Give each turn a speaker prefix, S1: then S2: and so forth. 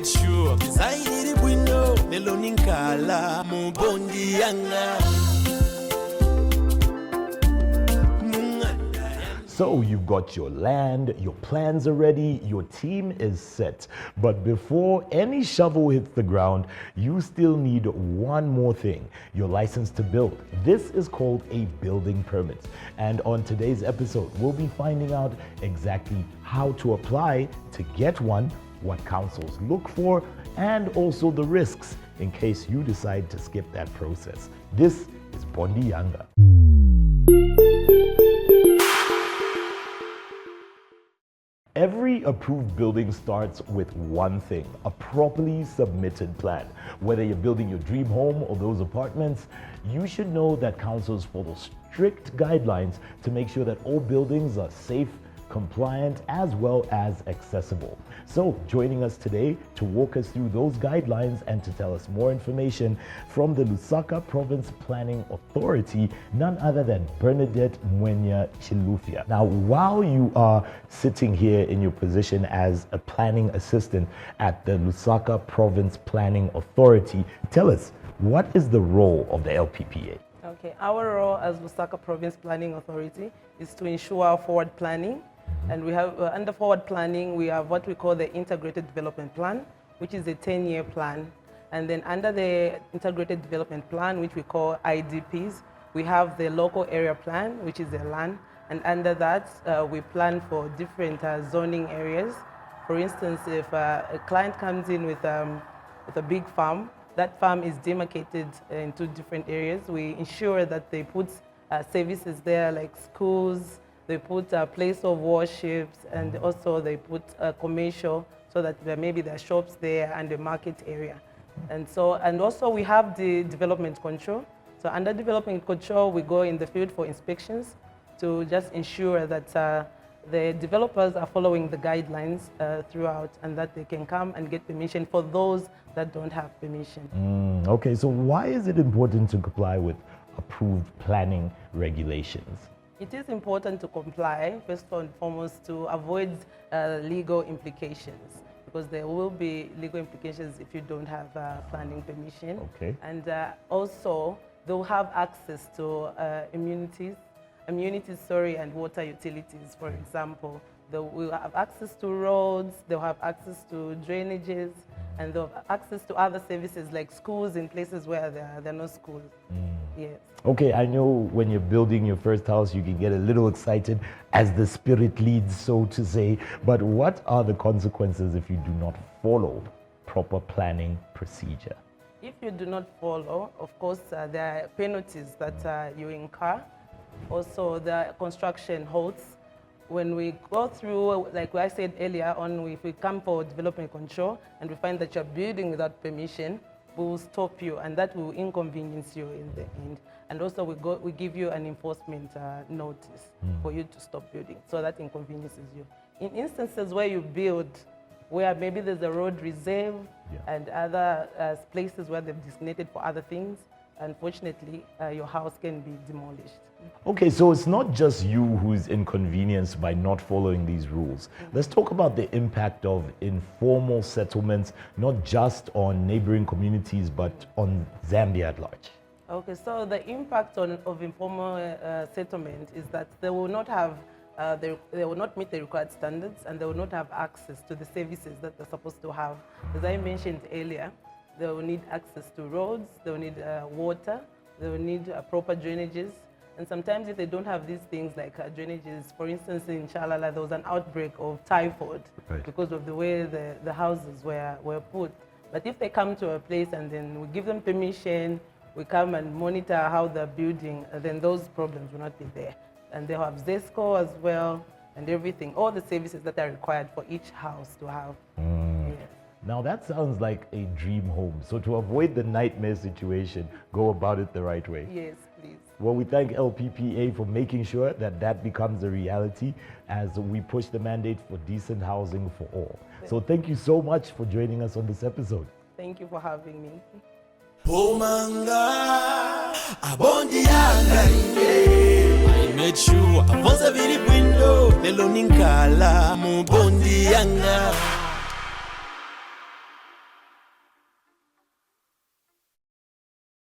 S1: made sure design window meloninkala mu Bondi Yanga.
S2: So you've got your land, your plans are ready, your team is set. But before any shovel hits the ground, you still need one more thing, your license to build. This is called a building permit. And on today's episode, we'll be finding out exactly how to apply to get one, what councils look for, and also the risks in case you decide to skip that process. This is Bondi Yanga. Every approved building starts with one thing, a properly submitted plan. Whether you're building your dream home or those apartments, you should know that councils follow strict guidelines to make sure that all buildings are safe, compliant, as well as accessible. So joining us today to walk us through those guidelines and to tell us more information from the Lusaka Province Planning Authority, none other than Bernadette Mwenya Chilufya. Now, while you are sitting here in your position as a planning assistant at the Lusaka Province Planning Authority, tell us, what is the role of the LPPA?
S3: Okay, our role as Lusaka Province Planning Authority is to ensure forward planning. And we have, under forward planning, we have what we call the Integrated Development Plan, which is a 10-year plan. And then under the Integrated Development Plan, which we call IDPs, we have the Local Area Plan, which is a LAN. And under that, we plan for different zoning areas. For instance, if a client comes in with a big farm, that farm is demarcated into different areas. We ensure that they put services there like schools, they put a place of worships, and also they put a commercial so that maybe there are shops there and a market area. And also we have the development control. So under development control, we go in the field for inspections to just ensure that the developers are following the guidelines throughout, and that they can come and get permission for those that don't have permission.
S2: Okay, so why is it important to comply with approved planning regulations?
S3: It is important to comply, first and foremost, to avoid legal implications, because there will be legal implications if you don't have planning permission.
S2: Okay.
S3: And also, they'll have access to amenities, and water utilities, for example. They will have access to roads, they'll have access to drainages, and they'll have access to other services like schools in places where there are no schools. Yes.
S2: Okay, I know when you're building your first house, you can get a little excited as the spirit leads, so to say. But what are the consequences if you do not follow proper planning procedure?
S3: If you do not follow, of course, there are penalties that you incur. Also, the construction halts. When we go through, like I said earlier on, if we come for development control and we find that you're building without permission, we will stop you, and that will inconvenience you in the end. And also we give you an enforcement notice for you to stop building, so that inconveniences you. In instances where you build, where maybe there's a road reserve and other places where they've designated for other things, unfortunately, your house can be demolished.
S2: Okay, so it's not just you who's inconvenienced by not following these rules. Let's talk about the impact of informal settlements, not just on neighboring communities, but on Zambia at large.
S3: Okay, so the impact of informal settlement is that they will not have, they will not meet the required standards, and they will not have access to the services that they're supposed to have. As I mentioned earlier, they will need access to roads, they will need water, they will need proper drainages. And sometimes if they don't have these things like drainages, for instance, in Chalala, there was an outbreak of typhoid because of the way the houses were put. But if they come to a place and then we give them permission, we come and monitor how they're building, then those problems will not be there. And they have ZESCO as well, and everything, all the services that are required for each house to have. Yes.
S2: Now that sounds like a dream home. So to avoid the nightmare situation, go about it the right way.
S3: Yes, please.
S2: Well, we thank LPPA for making sure that that becomes a reality as we push the mandate for decent housing for all. So thank you so much for joining us on this episode.
S3: Thank you for having me.
S1: Pomanga, Bondi Yanga, I made sure I was a very window, Meloninkala, Bondi Yanga.